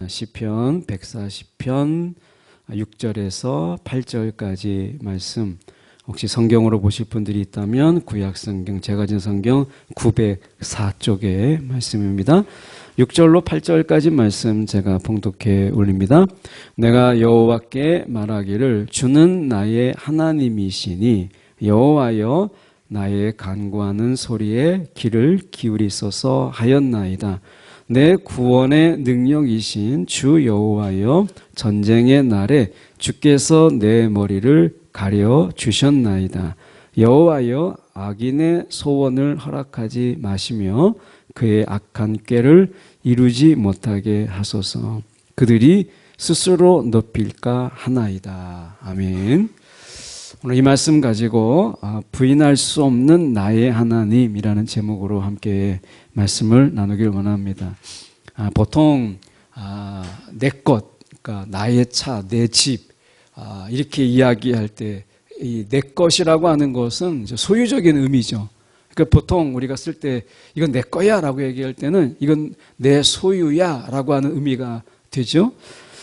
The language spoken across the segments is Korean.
시편 140편 6절에서 8절까지 말씀, 혹시 성경으로 보실 분들이 있다면 구약성경, 제가 진 성경 904쪽의 말씀입니다. 6절로 8절까지 말씀 제가 봉독해 올립니다. 내가 여호와께 말하기를 주는 나의 하나님이시니 여호와여 나의 간구하는 소리에 귀를 기울이소서 하였나이다. 내 구원의 능력이신 주 여호와여 전쟁의 날에 주께서 내 머리를 가려 주셨나이다. 여호와여 악인의 소원을 허락하지 마시며 그의 악한 꾀를 이루지 못하게 하소서. 그들이 스스로 높일까 하나이다. 아멘. 오늘 이 말씀 가지고 부인할 수 없는 나의 하나님이라는 제목으로 함께 말씀을 나누길 원합니다. 보통 내 것, 그러니까 나의 차, 내 집 이렇게 이야기할 때 이 내 것이라고 하는 것은 소유적인 의미죠. 그러니까 보통 우리가 쓸 때 이건 내 거야 라고 얘기할 때는 이건 내 소유야 라고 하는 의미가 되죠.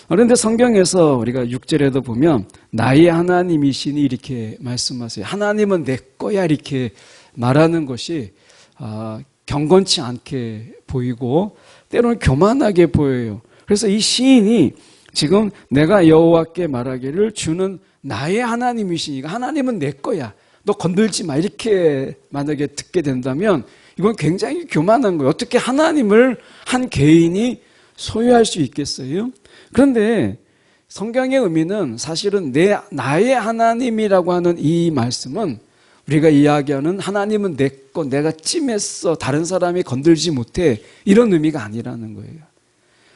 그런데 성경에서 우리가 6절에도 보면 나의 하나님이시니 이렇게 말씀하세요. 하나님은 내 거야 이렇게 말하는 것이 경건치 않게 보이고 때로는 교만하게 보여요. 그래서 이 시인이 지금 내가 여호와께 말하기를 주는 나의 하나님이시니까 하나님은 내 거야. 너 건들지 마 이렇게 만약에 듣게 된다면 이건 굉장히 교만한 거예요. 어떻게 하나님을 한 개인이 소유할 수 있겠어요? 그런데 성경의 의미는 사실은 나의 하나님이라고 하는 이 말씀은 우리가 이야기하는 하나님은 내 거, 내가 찜했어, 다른 사람이 건들지 못해 이런 의미가 아니라는 거예요.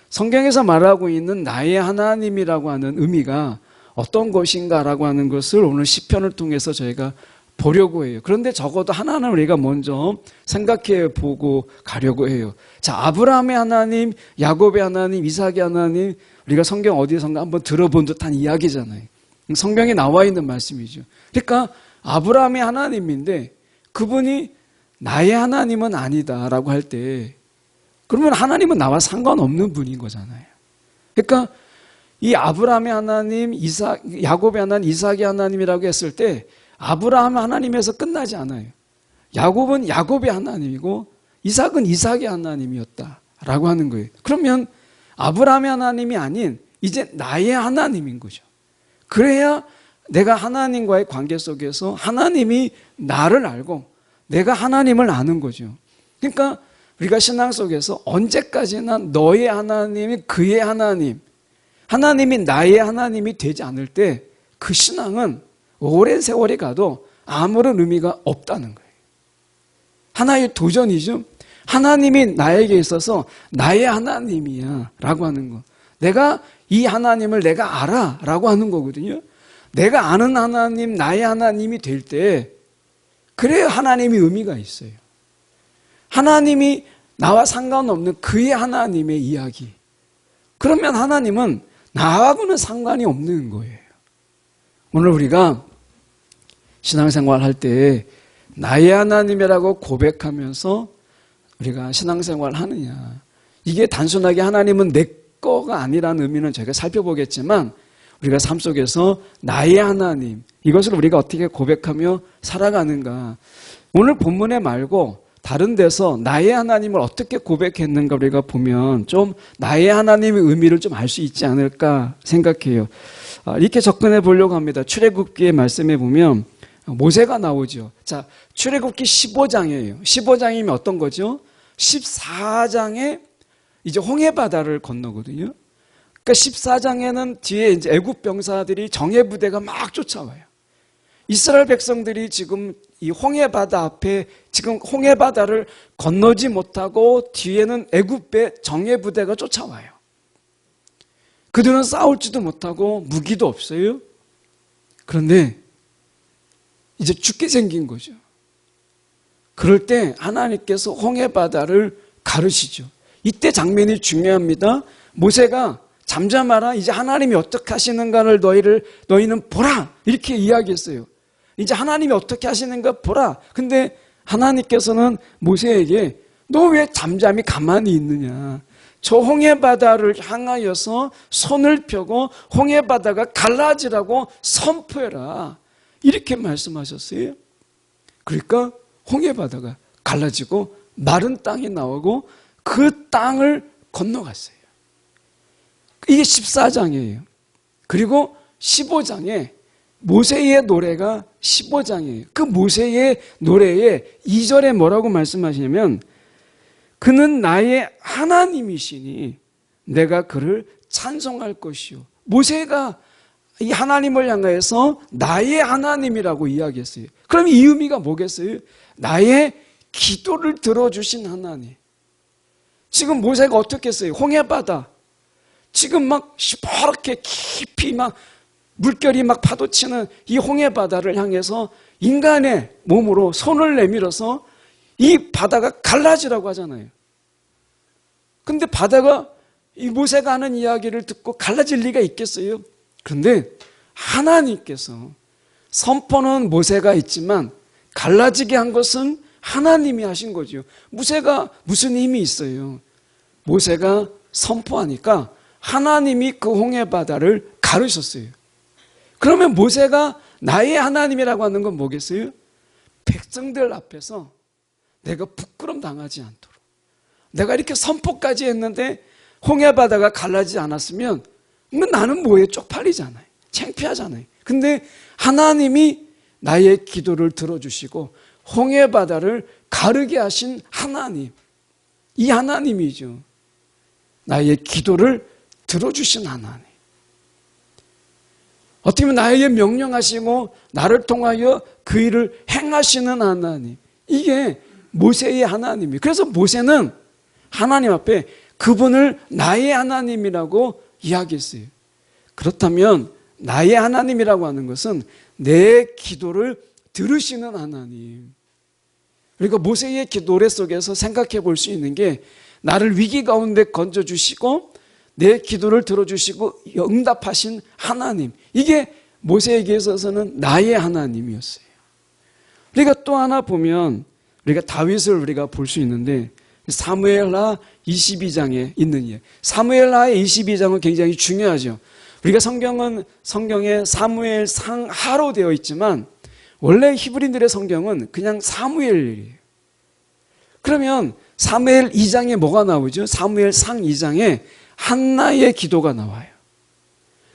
성경에서 말하고 있는 나의 하나님이라고 하는 의미가 어떤 것인가라고 하는 것을 오늘 시편을 통해서 저희가 보려고 해요. 그런데 적어도 하나는 우리가 먼저 생각해 보고 가려고 해요. 자, 아브라함의 하나님, 야곱의 하나님, 이삭의 하나님, 우리가 성경 어디선가 한번 들어본 듯한 이야기잖아요. 성경에 나와 있는 말씀이죠. 그러니까 아브라함의 하나님인데 그분이 나의 하나님은 아니다라고 할 때 그러면 하나님은 나와 상관없는 분인 거잖아요. 그러니까 이 아브라함의 하나님, 야곱의 하나님, 이삭의 하나님이라고 했을 때 아브라함 하나님에서 끝나지 않아요. 야곱은 야곱의 하나님이고 이삭은 이삭의 하나님이었다라고 하는 거예요. 그러면 아브라함의 하나님이 아닌 이제 나의 하나님인 거죠. 그래야 내가 하나님과의 관계 속에서 하나님이 나를 알고 내가 하나님을 아는 거죠. 그러니까 우리가 신앙 속에서 언제까지나 너의 하나님이 그의 하나님, 하나님이 나의 하나님이 되지 않을 때 그 신앙은 오랜 세월이 가도 아무런 의미가 없다는 거예요. 하나의 도전이죠. 하나님이 나에게 있어서 나의 하나님이야 라고 하는 거. 내가 이 하나님을 내가 알아 라고 하는 거거든요. 내가 아는 하나님, 나의 하나님이 될 때 그래야 하나님이 의미가 있어요. 하나님이 나와 상관없는 그의 하나님의 이야기. 그러면 하나님은 나하고는 상관이 없는 거예요. 오늘 우리가 신앙생활 할 때 나의 하나님이라고 고백하면서 우리가 신앙생활 하느냐. 이게 단순하게 하나님은 내 거가 아니라는 의미는 저희가 살펴보겠지만 우리가 삶 속에서 나의 하나님, 이것을 우리가 어떻게 고백하며 살아가는가. 오늘 본문에 말고 다른 데서 나의 하나님을 어떻게 고백했는가 우리가 보면 좀 나의 하나님의 의미를 좀 알 수 있지 않을까 생각해요. 이렇게 접근해 보려고 합니다. 출애굽기의 말씀에 보면 모세가 나오죠. 자, 출애굽기 15장이에요. 15장이면 어떤 거죠? 14장에 이제 홍해바다를 건너거든요. 그러니까 14장에는 뒤에 이제 애굽 병사들이 정예 부대가 막 쫓아와요. 이스라엘 백성들이 지금 이 홍해바다 앞에 지금 홍해바다를 건너지 못하고 뒤에는 애굽의 정예 부대가 쫓아와요. 그들은 싸울지도 못하고 무기도 없어요. 그런데 이제 죽게 생긴 거죠. 그럴 때 하나님께서 홍해바다를 가르시죠. 이때 장면이 중요합니다. 모세가 잠잠하라. 이제 하나님이 어떻게 하시는가를 너희는 보라. 이렇게 이야기했어요. 이제 하나님이 어떻게 하시는가 보라. 근데 하나님께서는 모세에게 너 왜 잠잠히 가만히 있느냐. 저 홍해바다를 향하여서 손을 펴고 홍해바다가 갈라지라고 선포해라. 이렇게 말씀하셨어요. 그러니까 홍해바다가 갈라지고 마른 땅이 나오고 그 땅을 건너갔어요. 이게 14장이에요. 그리고 15장에 모세의 노래가 15장이에요. 그 모세의 노래에 2절에 뭐라고 말씀하시냐면 그는 나의 하나님이시니 내가 그를 찬송할 것이요. 모세가 이 하나님을 향해서 나의 하나님이라고 이야기했어요. 그럼 이 의미가 뭐겠어요? 나의 기도를 들어주신 하나님. 지금 모세가 어떻게 했어요? 홍해바다. 지금 막 시퍼렇게 깊이 막 물결이 막 파도치는 이 홍해바다를 향해서 인간의 몸으로 손을 내밀어서 이 바다가 갈라지라고 하잖아요. 근데 바다가 이 모세가 하는 이야기를 듣고 갈라질 리가 있겠어요? 그런데 하나님께서 선포는 모세가 있지만 갈라지게 한 것은 하나님이 하신 거죠. 모세가 무슨 힘이 있어요? 모세가 선포하니까 하나님이 그 홍해바다를 가르셨어요. 그러면 모세가 나의 하나님이라고 하는 건 뭐겠어요? 백성들 앞에서 내가 부끄럼 당하지 않도록 내가 이렇게 선포까지 했는데 홍해바다가 갈라지지 않았으면 나는 뭐에 쪽팔리잖아요. 창피하잖아요. 근데 하나님이 나의 기도를 들어주시고 홍해바다를 가르게 하신 하나님, 이 하나님이죠. 나의 기도를 들어주신 하나님. 어떻게 보면 나에게 명령하시고 나를 통하여 그 일을 행하시는 하나님. 이게 모세의 하나님이에요. 그래서 모세는 하나님 앞에 그분을 나의 하나님이라고 이야기했어요. 그렇다면 나의 하나님이라고 하는 것은 내 기도를 들으시는 하나님. 그러니까 모세의 노래 속에서 생각해 볼 수 있는 게 나를 위기 가운데 건져주시고 내 기도를 들어주시고 응답하신 하나님. 이게 모세에게 있어서는 나의 하나님이었어요. 우리가 또 하나 보면 우리가 다윗을 우리가 볼 수 있는데 사무엘하 22장에 있는 예. 사무엘하의 22장은 굉장히 중요하죠. 우리가 성경에 사무엘 상하로 되어 있지만 원래 히브리인들의 성경은 그냥 사무엘이에요. 그러면 사무엘 2장에 뭐가 나오죠? 사무엘 상 2장에 한나의 기도가 나와요.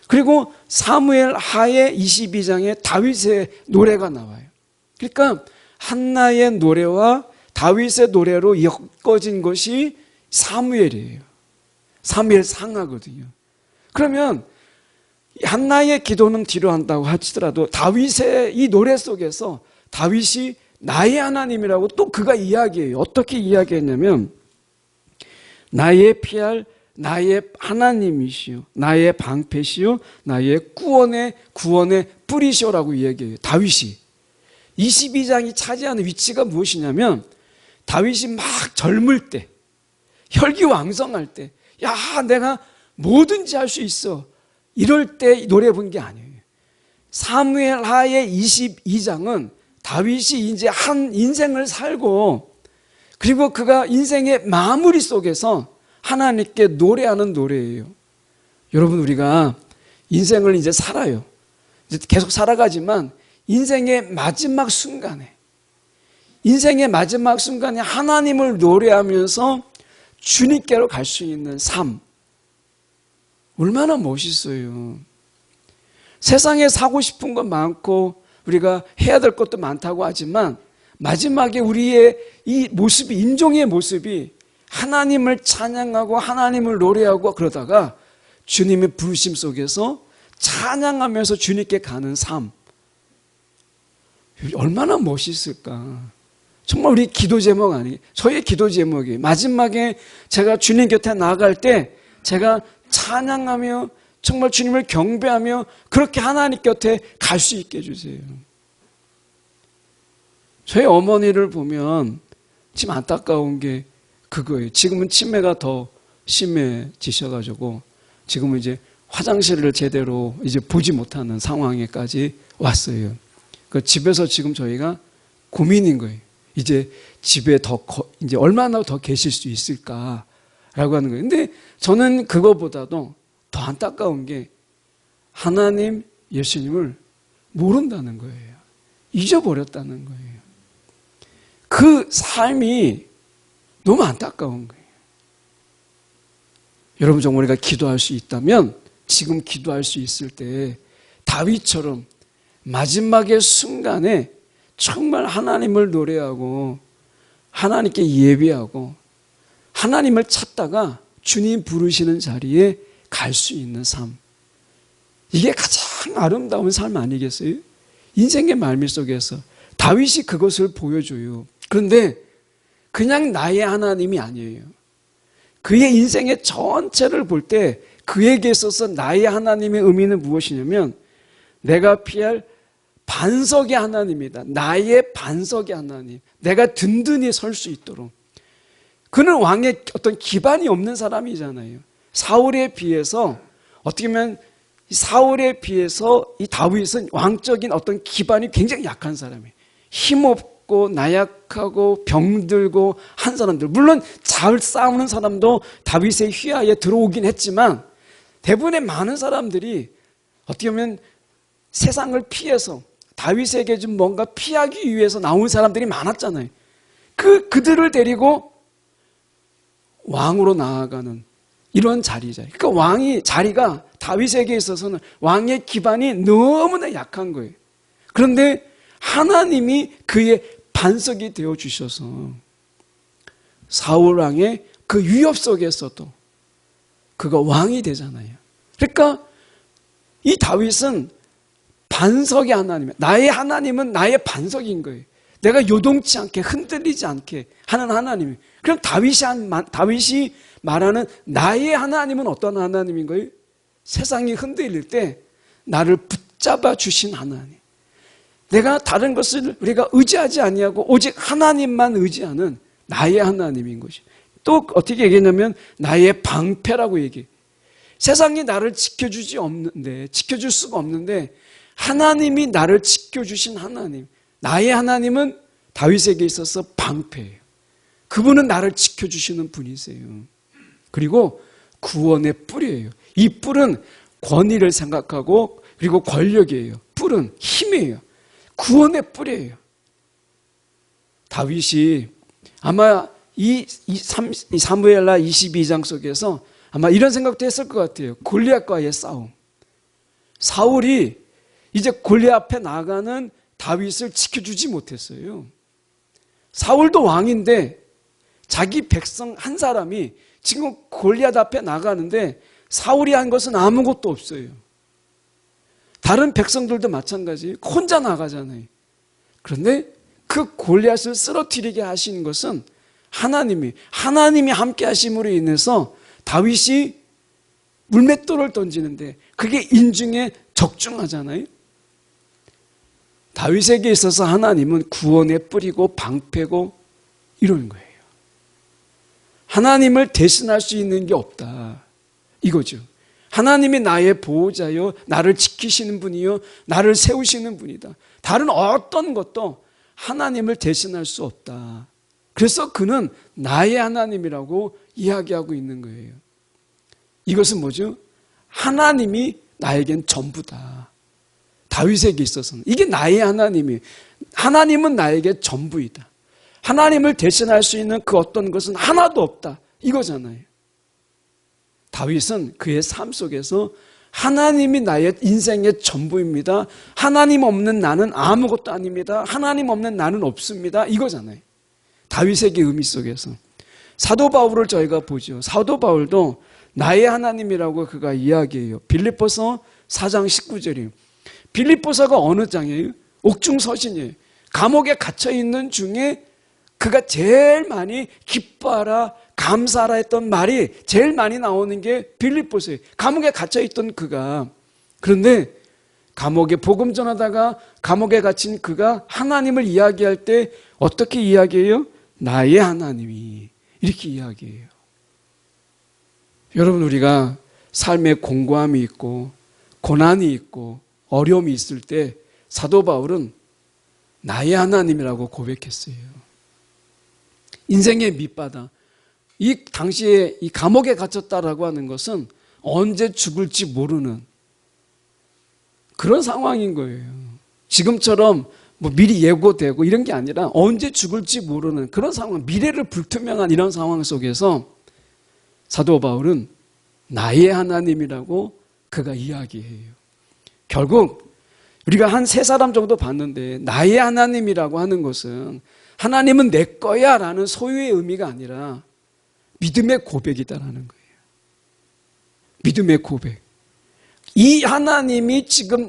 그리고 사무엘 하의 22장에 다윗의 노래가 나와요. 그러니까 한나의 노래와 다윗의 노래로 엮어진 것이 사무엘이에요. 사무엘 상하거든요. 그러면 한나의 기도는 뒤로 한다고 하시더라도 다윗의 이 노래 속에서 다윗이 나의 하나님이라고 또 그가 이야기해요. 어떻게 이야기했냐면 나의 피할 나의 하나님이시요 나의 방패시요 나의 구원의 뿌리시오라고 이야기해요. 다윗이 22장이 차지하는 위치가 무엇이냐면 다윗이 막 젊을 때 혈기왕성할 때 야 내가 뭐든지 할 수 있어 이럴 때 노래 부른 게 아니에요. 사무엘하의 22장은 다윗이 이제 한 인생을 살고 그리고 그가 인생의 마무리 속에서 하나님께 노래하는 노래예요. 여러분 우리가 인생을 이제 살아요. 이제 계속 살아가지만 인생의 마지막 순간에 하나님을 노래하면서 주님께로 갈 수 있는 삶 얼마나 멋있어요. 세상에 사고 싶은 건 많고 우리가 해야 될 것도 많다고 하지만 마지막에 우리의 이 모습이 인종의 모습이 하나님을 찬양하고 하나님을 노래하고 그러다가 주님의 부르심 속에서 찬양하면서 주님께 가는 삶 얼마나 멋있을까. 정말 우리 기도 제목 아니에요. 저의 기도 제목이 마지막에 제가 주님 곁에 나아갈 때 제가 찬양하며 정말 주님을 경배하며 그렇게 하나님 곁에 갈 수 있게 해주세요. 저희 어머니를 보면 지금 안타까운 게 그거예요. 지금은 치매가 더 심해지셔가지고 지금은 이제 화장실을 제대로 이제 보지 못하는 상황에까지 왔어요. 그 집에서 지금 저희가 고민인 거예요. 이제 집에 이제 얼마나 더 계실 수 있을까 라고 하는 거예요. 근데 저는 그거보다도 더 안타까운 게 하나님, 예수님을 모른다는 거예요. 잊어버렸다는 거예요. 그 삶이 너무 안타까운 거예요. 여러분 정말 우리가 기도할 수 있다면 지금 기도할 수 있을 때 다윗처럼 마지막의 순간에 정말 하나님을 노래하고 하나님께 예배하고 하나님을 찾다가 주님 부르시는 자리에 갈 수 있는 삶. 이게 가장 아름다운 삶 아니겠어요? 인생의 말미 속에서 다윗이 그것을 보여줘요. 그런데 그냥 나의 하나님이 아니에요. 그의 인생의 전체를 볼 때 그에게 있어서 나의 하나님의 의미는 무엇이냐면 내가 피할 반석의 하나님이다. 나의 반석의 하나님. 내가 든든히 설 수 있도록. 그는 왕의 어떤 기반이 없는 사람이잖아요. 사울에 비해서 어떻게 보면 사울에 비해서 이 다윗은 왕적인 어떤 기반이 굉장히 약한 사람이에요. 힘없고 나약하고 병들고 한 사람들. 물론 잘 싸우는 사람도 다윗의 휘하에 들어오긴 했지만 대부분의 많은 사람들이 어떻게 보면 세상을 피해서 다윗에게 좀 뭔가 피하기 위해서 나온 사람들이 많았잖아요. 그들을 데리고 왕으로 나아가는 이런 자리잖아요. 그러니까 왕이 자리가 다윗에게 있어서는 왕의 기반이 너무나 약한 거예요. 그런데 하나님이 그의 반석이 되어 주셔서 사울 왕의 그 위협 속에서도 그가 왕이 되잖아요. 그러니까 이 다윗은 반석의 하나님이에요. 나의 하나님은 나의 반석인 거예요. 내가 요동치 않게 흔들리지 않게 하는 하나님이에요. 그럼 다윗이 말하는 나의 하나님은 어떤 하나님인 거예요? 세상이 흔들릴 때 나를 붙잡아 주신 하나님. 내가 다른 것을 우리가 의지하지 아니하고 오직 하나님만 의지하는 나의 하나님인 것이. 또 어떻게 얘기했냐면 나의 방패라고 얘기해. 세상이 나를 지켜줄 수가 없는데 하나님이 나를 지켜주신 하나님. 나의 하나님은 다윗에게 있어서 방패예요. 그분은 나를 지켜주시는 분이세요. 그리고 구원의 뿔이에요. 이 뿔은 권위를 생각하고 그리고 권력이에요. 뿔은 힘이에요. 구원의 뿔이에요. 다윗이 아마 이 사무엘하 22장 속에서 아마 이런 생각도 했을 것 같아요. 골리앗과의 싸움. 사울이 이제 골리앗 앞에 나가는 다윗을 지켜주지 못했어요. 사울도 왕인데 자기 백성 한 사람이 지금 골리앗 앞에 나가는데 사울이 한 것은 아무것도 없어요. 다른 백성들도 마찬가지예요. 혼자 나가잖아요. 그런데 그 골리앗을 쓰러뜨리게 하신 것은 하나님이 함께 하심으로 인해서 다윗이 물맷돌을 던지는데 그게 인중에 적중하잖아요. 다윗에게 있어서 하나님은 구원의 뿔이고 방패고 이런 거예요. 하나님을 대신할 수 있는 게 없다. 이거죠. 하나님이 나의 보호자요, 나를 지키시는 분이요, 나를 세우시는 분이다. 다른 어떤 것도 하나님을 대신할 수 없다. 그래서 그는 나의 하나님이라고 이야기하고 있는 거예요. 이것은 뭐죠? 하나님이 나에겐 전부다. 다윗에게 있어서는 이게 나의 하나님이에요. 하나님은 나에게 전부이다. 하나님을 대신할 수 있는 그 어떤 것은 하나도 없다. 이거잖아요. 다윗은 그의 삶 속에서 하나님이 나의 인생의 전부입니다. 하나님 없는 나는 아무것도 아닙니다. 하나님 없는 나는 없습니다. 이거잖아요. 다윗에게 의미 속에서. 사도 바울을 저희가 보죠. 사도 바울도 나의 하나님이라고 그가 이야기해요. 빌립보서 4장 19절이에요. 빌립보서가 어느 장이에요? 옥중서신이에요. 감옥에 갇혀있는 중에 그가 제일 많이 기뻐하라, 감사하라 했던 말이 제일 많이 나오는 게 빌립보서예요. 감옥에 갇혀있던 그가. 그런데 감옥에 복음 전하다가 감옥에 갇힌 그가 하나님을 이야기할 때 어떻게 이야기해요? 나의 하나님이. 이렇게 이야기해요. 여러분, 우리가 삶에 공고함이 있고 고난이 있고 어려움이 있을 때 사도 바울은 나의 하나님이라고 고백했어요. 인생의 밑바닥, 이 당시에 이 감옥에 갇혔다라고 하는 것은 언제 죽을지 모르는 그런 상황인 거예요. 지금처럼 뭐 미리 예고되고 이런 게 아니라 언제 죽을지 모르는 그런 상황, 미래를 불투명한 이런 상황 속에서 사도 바울은 나의 하나님이라고 그가 이야기해요. 결국 우리가 한 세 사람 정도 봤는데 나의 하나님이라고 하는 것은 하나님은 내 거야 라는 소유의 의미가 아니라 믿음의 고백이다라는 거예요. 믿음의 고백. 이 하나님이 지금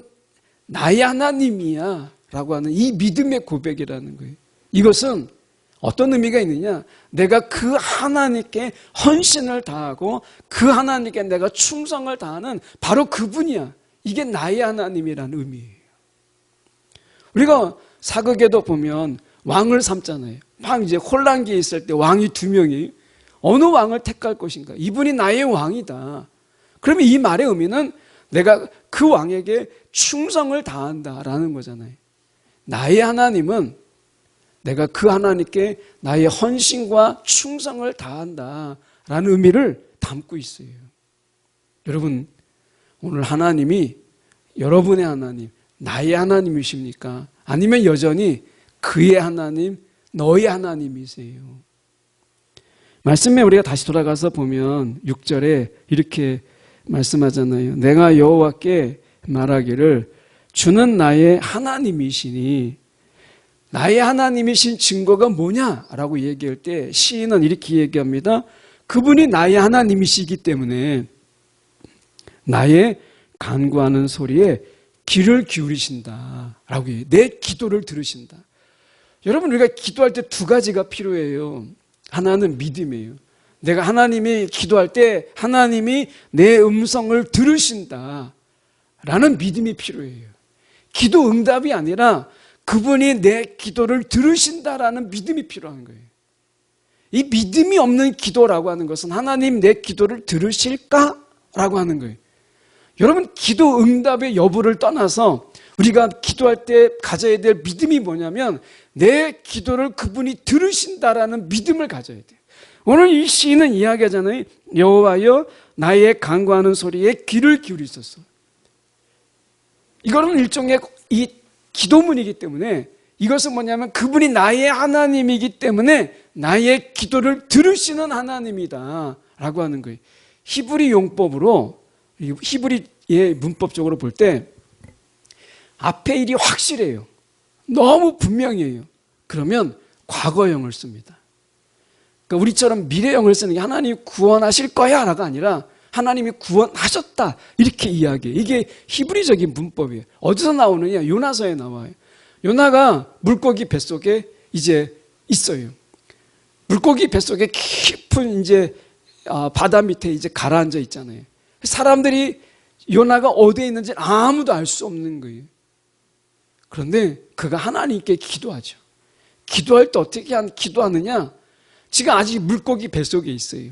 나의 하나님이야 라고 하는 이 믿음의 고백이라는 거예요. 이것은 어떤 의미가 있느냐? 내가 그 하나님께 헌신을 다하고 그 하나님께 내가 충성을 다하는 바로 그분이야. 이게 나의 하나님이라는 의미예요. 우리가 사극에도 보면 왕을 삼잖아요. 막 이제 혼란기에 있을 때 왕이 2명이 어느 왕을 택할 것인가? 이분이 나의 왕이다. 그러면 이 말의 의미는 내가 그 왕에게 충성을 다한다라는 거잖아요. 나의 하나님은 내가 그 하나님께 나의 헌신과 충성을 다한다라는 의미를 담고 있어요. 여러분, 오늘 하나님이 여러분의 하나님, 나의 하나님이십니까? 아니면 여전히 그의 하나님, 너의 하나님이세요? 말씀에 우리가 다시 돌아가서 보면 6절에 이렇게 말씀하잖아요. 내가 여호와께 말하기를 주는 나의 하나님이시니 나의 하나님이신 증거가 뭐냐라고 얘기할 때 시인은 이렇게 얘기합니다. 그분이 나의 하나님이시기 때문에 나의 간구하는 소리에 귀를 기울이신다라고 해요. 내 기도를 들으신다. 여러분, 우리가 기도할 때 2가지가 필요해요. 하나는 믿음이에요. 내가 하나님이 기도할 때 하나님이 내 음성을 들으신다라는 믿음이 필요해요. 기도 응답이 아니라 그분이 내 기도를 들으신다라는 믿음이 필요한 거예요. 이 믿음이 없는 기도라고 하는 것은 하나님 내 기도를 들으실까라고 하는 거예요. 여러분, 기도 응답의 여부를 떠나서 우리가 기도할 때 가져야 될 믿음이 뭐냐면 내 기도를 그분이 들으신다라는 믿음을 가져야 돼요. 오늘 이 시인은 이야기하잖아요. 여호와여 나의 간구하는 소리에 귀를 기울이소서. 이거는 일종의 이 기도문이기 때문에 이것은 뭐냐면 그분이 나의 하나님이기 때문에 나의 기도를 들으시는 하나님이다 라고 하는 거예요. 히브리 용법으로, 히브리의 문법적으로 볼 때 앞에 일이 확실해요. 너무 분명해요. 그러면 과거형을 씁니다. 그러니까 우리처럼 미래형을 쓰는 게 하나님이 구원하실 거야 라가 아니라 하나님이 구원하셨다 이렇게 이야기해요. 이게 히브리적인 문법이에요. 어디서 나오느냐? 요나서에 나와요. 요나가 물고기 뱃속에 이제 있어요. 물고기 뱃속에 깊은 이제 바다 밑에 이제 가라앉아 있잖아요. 사람들이 요나가 어디에 있는지 아무도 알 수 없는 거예요. 그런데 그가 하나님께 기도하죠. 기도할 때 어떻게 기도하느냐? 지금 아직 물고기 뱃속에 있어요.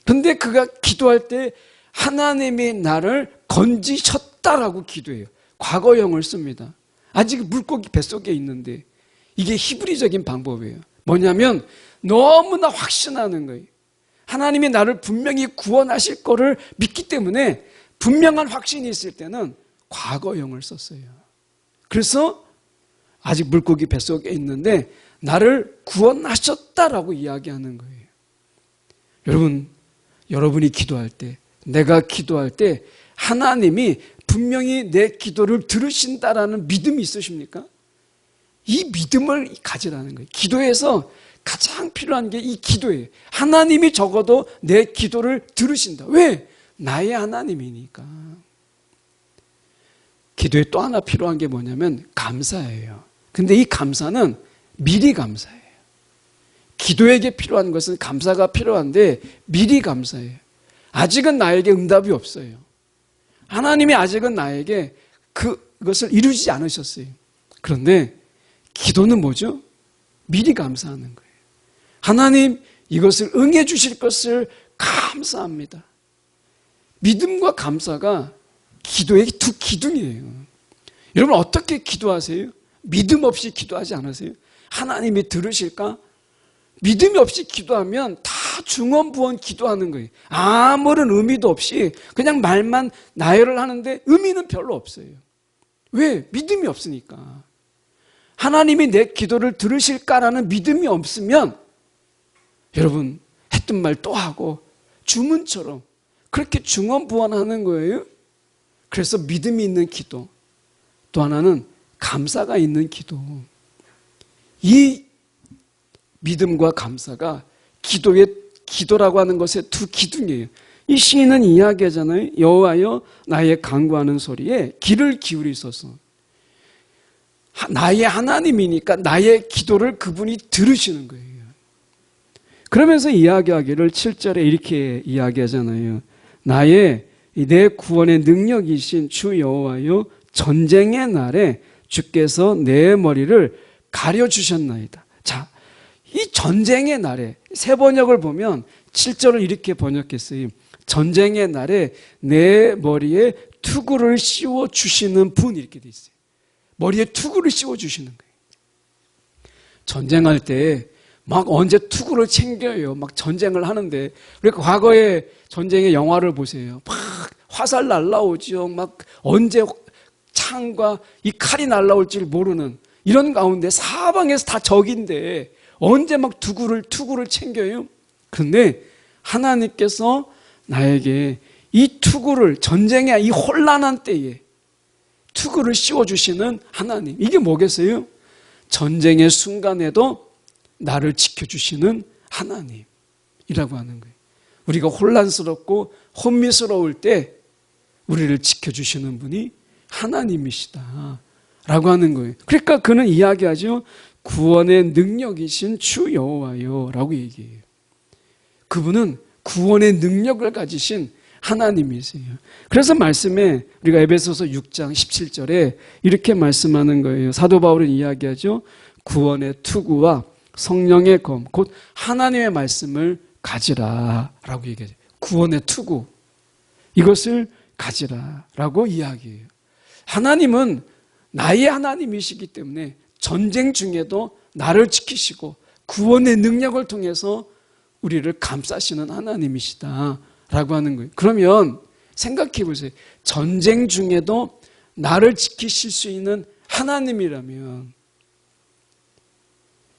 근데 그가 기도할 때 하나님이 나를 건지셨다라고 기도해요. 과거형을 씁니다. 아직 물고기 뱃속에 있는데 이게 히브리적인 방법이에요. 뭐냐면 너무나 확신하는 거예요. 하나님이 나를 분명히 구원하실 거를 믿기 때문에 분명한 확신이 있을 때는 과거형을 썼어요. 그래서 아직 물고기 뱃속에 있는데 나를 구원하셨다라고 이야기하는 거예요. 여러분이 기도할 때, 내가 기도할 때 하나님이 분명히 내 기도를 들으신다라는 믿음이 있으십니까? 이 믿음을 가지라는 거예요. 기도에서 가장 필요한 게 이 기도예요. 하나님이 적어도 내 기도를 들으신다. 왜? 나의 하나님이니까. 기도에 또 하나 필요한 게 뭐냐면 감사예요. 근데 이 감사는 미리 감사예요. 기도에게 필요한 것은 감사가 필요한데 미리 감사해요. 아직은 나에게 응답이 없어요. 하나님이 아직은 나에게 그것을 이루지 않으셨어요. 그런데 기도는 뭐죠? 미리 감사하는 거예요. 하나님 이것을 응해 주실 것을 감사합니다. 믿음과 감사가 기도의 2기둥이에요. 여러분 어떻게 기도하세요? 믿음 없이 기도하지 않으세요? 하나님이 들으실까? 믿음이 없이 기도하면 다 중언부언 기도하는 거예요. 아무런 의미도 없이 그냥 말만 나열을 하는데 의미는 별로 없어요. 왜? 믿음이 없으니까. 하나님이 내 기도를 들으실까라는 믿음이 없으면 여러분 했던 말 또 하고 주문처럼 그렇게 중언부언하는 거예요. 그래서 믿음이 있는 기도, 또 하나는 감사가 있는 기도. 이 믿음과 감사가 기도라고 하는 것의 두 기둥이에요. 이 시인은 이야기하잖아요. 여호와여 나의 간구하는 소리에 귀를 기울이소서. 나의 하나님이니까 나의 기도를 그분이 들으시는 거예요. 그러면서 이야기하기를 7절에 이렇게 이야기하잖아요. 내 구원의 능력이신 주 여호와여 전쟁의 날에 주께서 내 머리를 가려주셨나이다. 자, 이 전쟁의 날에 새 번역을 보면 7절을 이렇게 번역했어요. 전쟁의 날에 내 머리에 투구를 씌워주시는 분, 이렇게 돼 있어요. 머리에 투구를 씌워주시는 거예요. 전쟁할 때 막 언제 투구를 챙겨요. 막 전쟁을 하는데, 그러니까 과거에 전쟁의 영화를 보세요. 막 화살 날라오죠. 막 언제 창과 이 칼이 날라올 줄 모르는 이런 가운데 사방에서 다 적인데 언제 막 투구를 챙겨요. 그런데 하나님께서 나에게 이 투구를 전쟁의 이 혼란한 때에 투구를 씌워주시는 하나님, 이게 뭐겠어요? 전쟁의 순간에도 나를 지켜주시는 하나님이라고 하는 거예요. 우리가 혼란스럽고 혼미스러울 때 우리를 지켜주시는 분이 하나님이시다 라고 하는 거예요. 그러니까 그는 이야기하죠. 구원의 능력이신 주 여호와여 라고 얘기해요. 그분은 구원의 능력을 가지신 하나님이세요. 그래서 말씀에 우리가 에베소서 6장 17절에 이렇게 말씀하는 거예요. 사도 바울은 이야기하죠. 구원의 투구와 성령의 검, 곧 하나님의 말씀을 가지라 라고 얘기하죠. 구원의 투구, 이것을 가지라 라고 이야기해요. 하나님은 나의 하나님이시기 때문에 전쟁 중에도 나를 지키시고 구원의 능력을 통해서 우리를 감싸시는 하나님이시다 라고 하는 거예요. 그러면 생각해 보세요. 전쟁 중에도 나를 지키실 수 있는 하나님이라면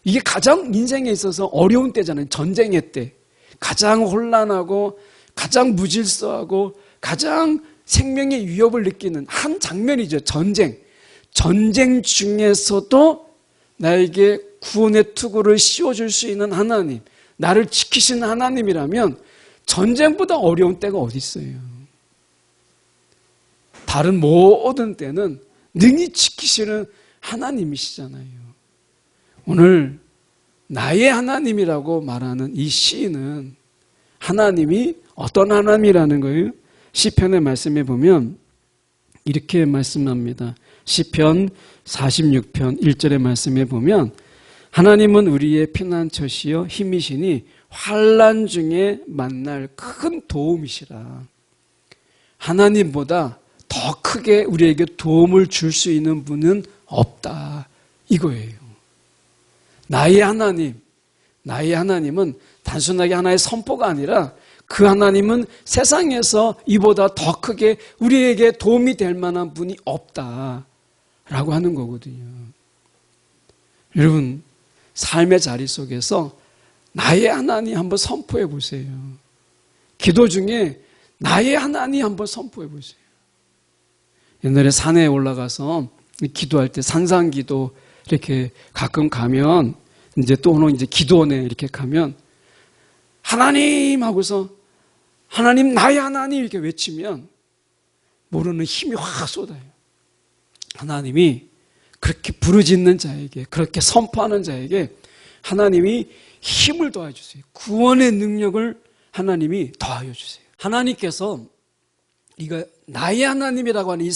이게 가장 인생에 있어서 어려운 때잖아요. 전쟁의 때. 가장 혼란하고 가장 무질서하고 가장 생명의 위협을 느끼는 한 장면이죠. 전쟁. 전쟁 중에서도 나에게 구원의 투구를 씌워줄 수 있는 하나님, 나를 지키시는 하나님이라면 전쟁보다 어려운 때가 어디 있어요? 다른 모든 때는 능히 지키시는 하나님이시잖아요. 오늘 나의 하나님이라고 말하는 이 시인은 하나님이 어떤 하나님이라는 거예요? 시편의 말씀에 보면 이렇게 말씀합니다. 시편 46편 1절의 말씀에 보면 하나님은 우리의 피난처시여 힘이시니 환난 중에 만날 큰 도움이시라. 하나님보다 더 크게 우리에게 도움을 줄 수 있는 분은 없다 이거예요. 나의 하나님은 단순하게 하나의 선포가 아니라 그 하나님은 세상에서 이보다 더 크게 우리에게 도움이 될 만한 분이 없다라고 하는 거거든요. 여러분, 삶의 자리 속에서 나의 하나님 한번 선포해 보세요. 기도 중에 나의 하나님 한번 선포해 보세요. 옛날에 산에 올라가서 기도할 때 산상기도 이렇게 가끔 가면 이제 또는 이제 기도원에 이렇게 가면 하나님 하고서 하나님 나의 하나님 이렇게 외치면 모르는 힘이 확 쏟아요. 하나님이 그렇게 부르짖는 자에게 그렇게 선포하는 자에게 하나님이 힘을 더해 주세요. 구원의 능력을 하나님이 더하여 주세요. 하나님께서 이거 나의 하나님이라고 하는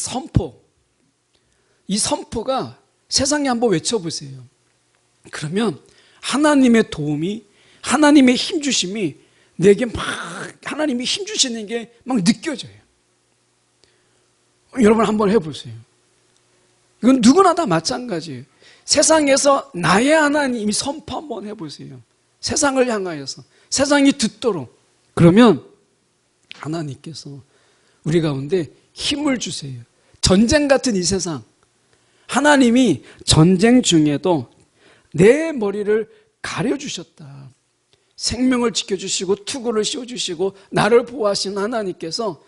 이 선포가 세상에 한번 외쳐보세요. 그러면 하나님의 도움이, 하나님의 힘주심이 내게 막 하나님이 힘주시는 게 막 느껴져요. 여러분 한번 해보세요. 이건 누구나 다 마찬가지예요. 세상에서 나의 하나님이 선포 한번 해보세요. 세상을 향하여서, 세상이 듣도록. 그러면 하나님께서 우리 가운데 힘을 주세요. 전쟁 같은 이 세상, 하나님이 전쟁 중에도 내 머리를 가려주셨다. 생명을 지켜주시고 투구를 씌워주시고 나를 보호하신 하나님께서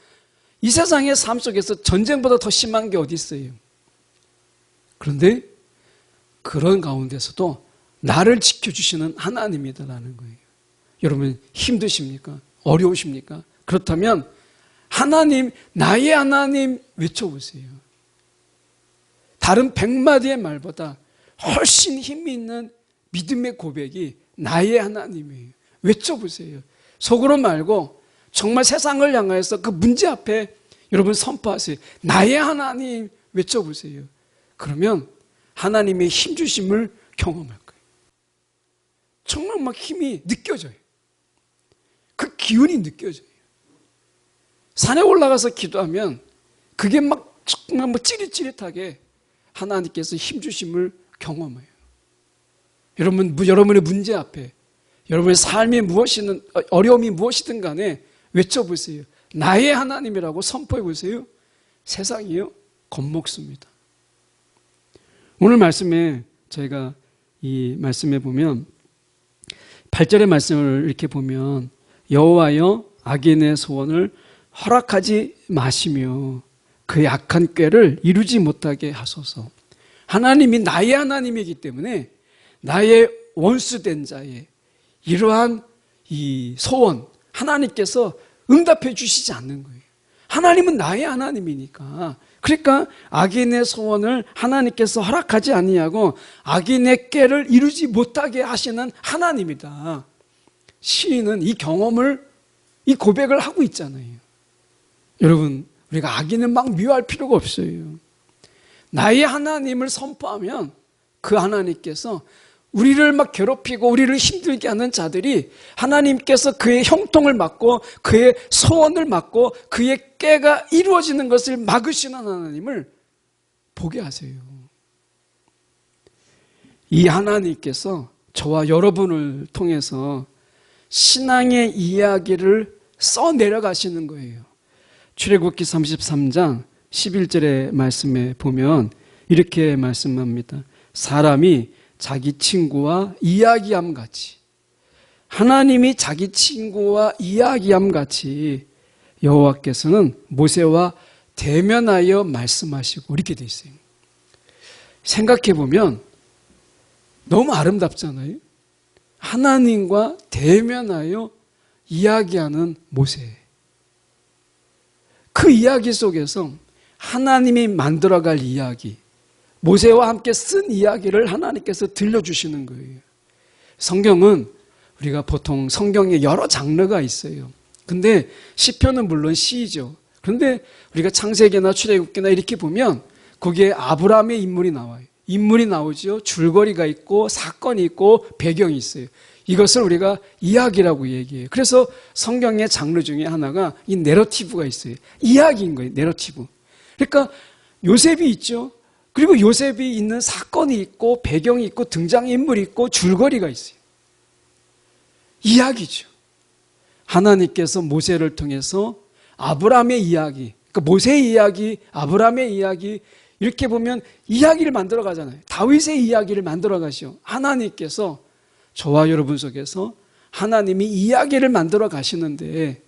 이 세상의 삶 속에서 전쟁보다 더 심한 게 어디 있어요? 그런데 그런 가운데서도 나를 지켜주시는 하나님이다라는 거예요. 여러분 힘드십니까? 어려우십니까? 그렇다면 하나님, 나의 하나님 외쳐보세요. 다른 100마디의 말보다 훨씬 힘이 있는 믿음의 고백이 나의 하나님이에요. 외쳐보세요. 속으로 말고 정말 세상을 향해서 그 문제 앞에 여러분 선포하세요. 나의 하나님 외쳐보세요. 그러면 하나님의 힘주심을 경험할 거예요. 정말 막 힘이 느껴져요. 그 기운이 느껴져요. 산에 올라가서 기도하면 그게 막 정말 뭐 찌릿찌릿하게 하나님께서 힘주심을 경험해요. 여러분의 문제 앞에 여러분의 삶이 무엇이든 어려움이 무엇이든 간에 외쳐보세요. 나의 하나님이라고 선포해보세요. 세상이요 겁먹습니다. 오늘 말씀에 저희가 이 말씀에 보면 8절의 말씀을 이렇게 보면 여호와여 악인의 소원을 허락하지 마시며 그의 악한 꾀를 이루지 못하게 하소서. 하나님이 나의 하나님이기 때문에 나의 원수된 자의 이러한 이 소원 하나님께서 응답해 주시지 않는 거예요. 하나님은 나의 하나님이니까. 그러니까 악인의 소원을 하나님께서 허락하지 아니하고 악인의 꾀를 이루지 못하게 하시는 하나님이다. 시인은 이 경험을 이 고백을 하고 있잖아요. 여러분 우리가 악인을 막 미워할 필요가 없어요. 나의 하나님을 선포하면 그 하나님께서 우리를 막 괴롭히고 우리를 힘들게 하는 자들이 하나님께서 그의 형통을 막고 그의 소원을 막고 그의 꾀가 이루어지는 것을 막으시는 하나님을 보게 하세요. 이 하나님께서 저와 여러분을 통해서 신앙의 이야기를 써내려가시는 거예요. 출애굽기 33장 11절의 말씀에 보면 이렇게 말씀합니다. 사람이 자기 친구와 이야기함 같이 하나님이 자기 친구와 이야기함 같이 여호와께서는 모세와 대면하여 말씀하시고 이렇게 돼 있어요. 생각해 보면 너무 아름답잖아요. 하나님과 대면하여 이야기하는 모세. 그 이야기 속에서 하나님이 만들어갈 이야기, 모세와 함께 쓴 이야기를 하나님께서 들려주시는 거예요. 성경은 우리가 보통 성경에 여러 장르가 있어요. 근데 시편은 물론 시죠. 그런데 우리가 창세기나 출애굽기나 이렇게 보면 거기에 아브라함의 인물이 나와요. 인물이 나오죠. 줄거리가 있고 사건이 있고 배경이 있어요. 이것을 우리가 이야기라고 얘기해요. 그래서 성경의 장르 중에 하나가 이 내러티브가 있어요. 이야기인 거예요. 내러티브. 그러니까 요셉이 있죠. 그리고 요셉이 있는 사건이 있고 배경이 있고 등장인물이 있고 줄거리가 있어요. 이야기죠. 하나님께서 모세를 통해서 아브라함의 이야기, 그러니까 모세의 이야기, 아브라함의 이야기 이렇게 보면 이야기를 만들어 가잖아요. 다윗의 이야기를 만들어 가시오. 하나님께서 저와 여러분 속에서 하나님이 이야기를 만들어 가시는데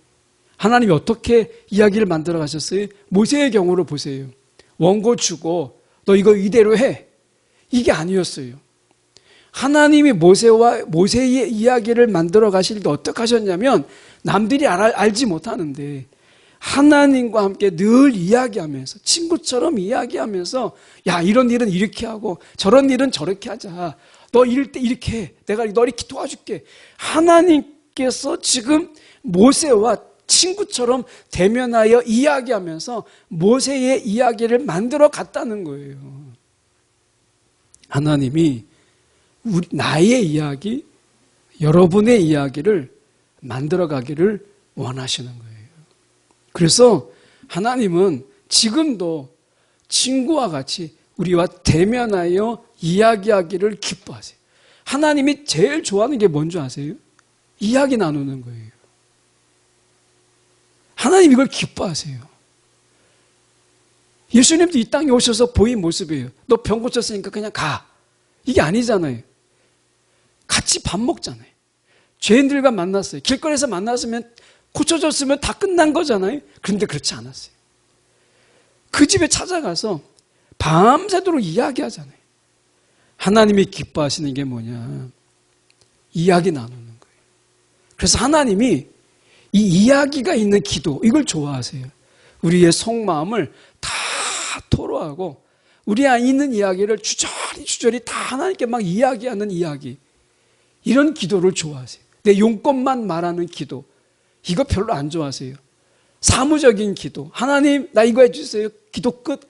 하나님이 어떻게 이야기를 만들어 가셨어요? 모세의 경우를 보세요. 원고 주고 너 이거 이대로 해. 이게 아니었어요. 하나님이 모세의 이야기를 만들어 가실 때 어떻게 하셨냐면 남들이 알지 못하는데 하나님과 함께 늘 이야기하면서 친구처럼 이야기하면서 야 이런 일은 이렇게 하고 저런 일은 저렇게 하자. 너 이럴 때 이렇게 해. 내가 너 이렇게 도와줄게. 하나님께서 지금 모세와 친구처럼 대면하여 이야기하면서 모세의 이야기를 만들어 갔다는 거예요. 하나님이 나의 이야기, 여러분의 이야기를 만들어 가기를 원하시는 거예요. 그래서 하나님은 지금도 친구와 같이 우리와 대면하여 이야기하기를 기뻐하세요. 하나님이 제일 좋아하는 게 뭔지 아세요? 이야기 나누는 거예요. 하나님 이걸 기뻐하세요. 예수님도 이 땅에 오셔서 보인 모습이에요. 너 병 고쳤으니까 그냥 가. 이게 아니잖아요. 같이 밥 먹잖아요. 죄인들과 만났어요. 길거리에서 만났으면 고쳐줬으면 다 끝난 거잖아요. 그런데 그렇지 않았어요. 그 집에 찾아가서 밤새도록 이야기하잖아요. 하나님이 기뻐하시는 게 뭐냐? 이야기 나누는 거예요. 그래서 하나님이 이 이야기가 있는 기도, 이걸 좋아하세요. 우리의 속마음을 다 토로하고 우리 안에 있는 이야기를 주저리 다 하나님께 막 이야기하는 이야기, 이런 기도를 좋아하세요. 내 용건만 말하는 기도, 이거 별로 안 좋아하세요. 사무적인 기도, 하나님 나 이거 해주세요, 기도 끝,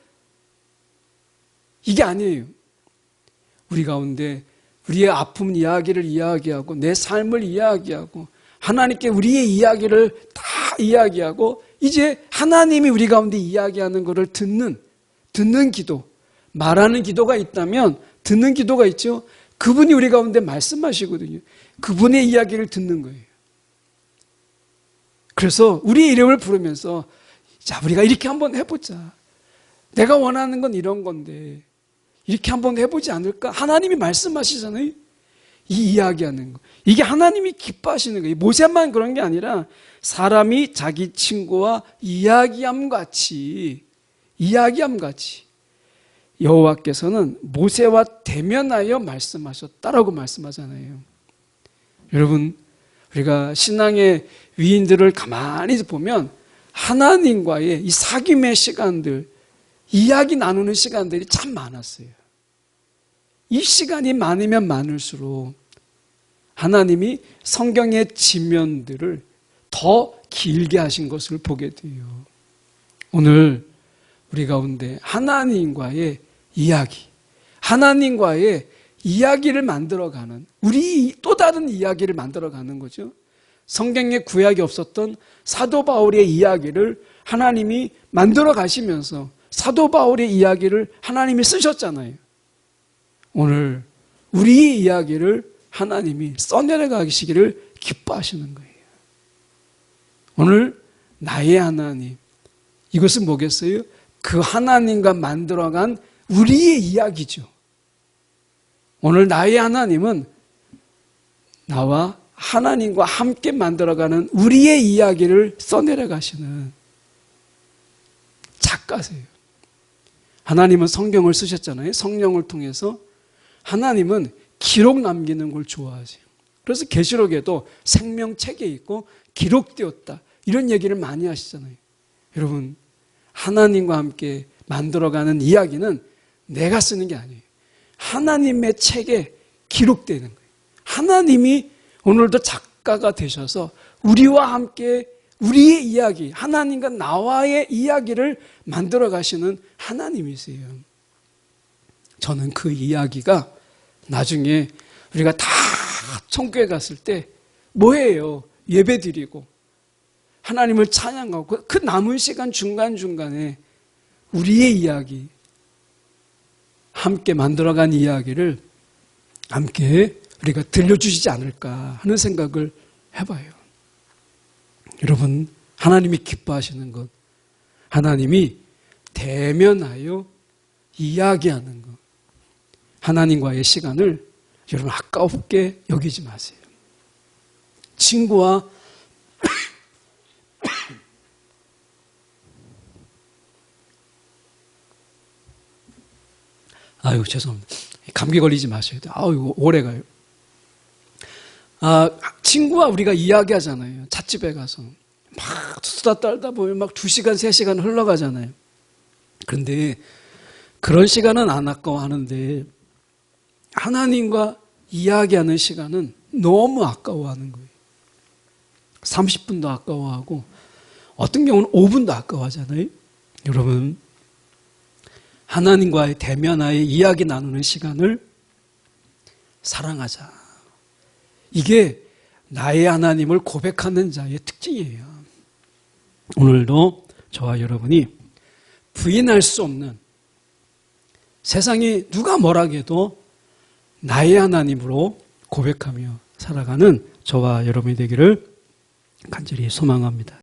이게 아니에요. 우리 가운데 우리의 아픔 이야기를 이야기하고 내 삶을 이야기하고 하나님께 우리의 이야기를 다 이야기하고 이제 하나님이 우리 가운데 이야기하는 것을 듣는 기도, 말하는 기도가 있다면, 듣는 기도가 있죠. 그분이 우리 가운데 말씀하시거든요. 그분의 이야기를 듣는 거예요. 그래서 우리의 이름을 부르면서 자, 우리가 이렇게 한번 해보자. 내가 원하는 건 이런 건데 이렇게 한번 해보지 않을까? 하나님이 말씀하시잖아요. 이 이야기하는 거, 이게 하나님이 기뻐하시는 거예요. 모세만 그런 게 아니라 사람이 자기 친구와 이야기함 같이 여호와께서는 모세와 대면하여 말씀하셨다라고 말씀하잖아요. 여러분, 우리가 신앙의 위인들을 가만히 보면 하나님과의 이 사귐의 시간들, 이야기 나누는 시간들이 참 많았어요. 이 시간이 많으면 많을수록 하나님이 성경의 지면들을 더 길게 하신 것을 보게 돼요. 오늘 우리 가운데 하나님과의 이야기, 하나님과의 이야기를 만들어가는, 우리 또 다른 이야기를 만들어가는 거죠. 성경에 구약이 없었던 사도 바울의 이야기를 하나님이 만들어 가시면서 사도 바울의 이야기를 하나님이 쓰셨잖아요. 오늘 우리의 이야기를 하나님이 써내려 가시기를 기뻐하시는 거예요. 오늘 나의 하나님, 이것은 뭐겠어요? 그 하나님과 만들어간 우리의 이야기죠. 오늘 나의 하나님은 나와 하나님과 함께 만들어가는 우리의 이야기를 써내려 가시는 작가세요. 하나님은 성경을 쓰셨잖아요. 성령을 통해서 하나님은 기록 남기는 걸 좋아하세요. 그래서 계시록에도 생명책에 있고 기록되었다, 이런 얘기를 많이 하시잖아요. 여러분, 하나님과 함께 만들어가는 이야기는 내가 쓰는 게 아니에요. 하나님의 책에 기록되는 거예요. 하나님이 오늘도 작가가 되셔서 우리와 함께 우리의 이야기, 하나님과 나와의 이야기를 만들어 가시는 하나님이세요. 저는 그 이야기가 나중에 우리가 다 천국에 갔을 때 뭐예요? 예배 드리고 하나님을 찬양하고 그 남은 시간 중간중간에 우리의 이야기, 함께 만들어간 이야기를 함께 우리가 들려주시지 않을까 하는 생각을 해봐요. 여러분, 하나님이 기뻐하시는 것, 하나님이 대면하여 이야기하는 것, 하나님과의 시간을 여러분 아까웠게 여기지 마세요. 친구와 아유, 죄송합니다. 감기 걸리지 마셔야 돼요. 이거 오래 가요. 친구와 우리가 이야기하잖아요. 찻집에 가서 막 수다 떨다 보면 막 2시간, 3시간 흘러가잖아요. 그런데 그런 시간은 안 아까워하는데 하나님과 이야기하는 시간은 너무 아까워하는 거예요. 30분도 아까워하고 어떤 경우는 5분도 아까워하잖아요. 여러분, 하나님과의 대면하에 이야기 나누는 시간을 사랑하자. 이게 나의 하나님을 고백하는 자의 특징이에요. 오늘도 저와 여러분이 부인할 수 없는, 세상이 누가 뭐라 해도 나의 하나님으로 고백하며 살아가는 저와 여러분이 되기를 간절히 소망합니다.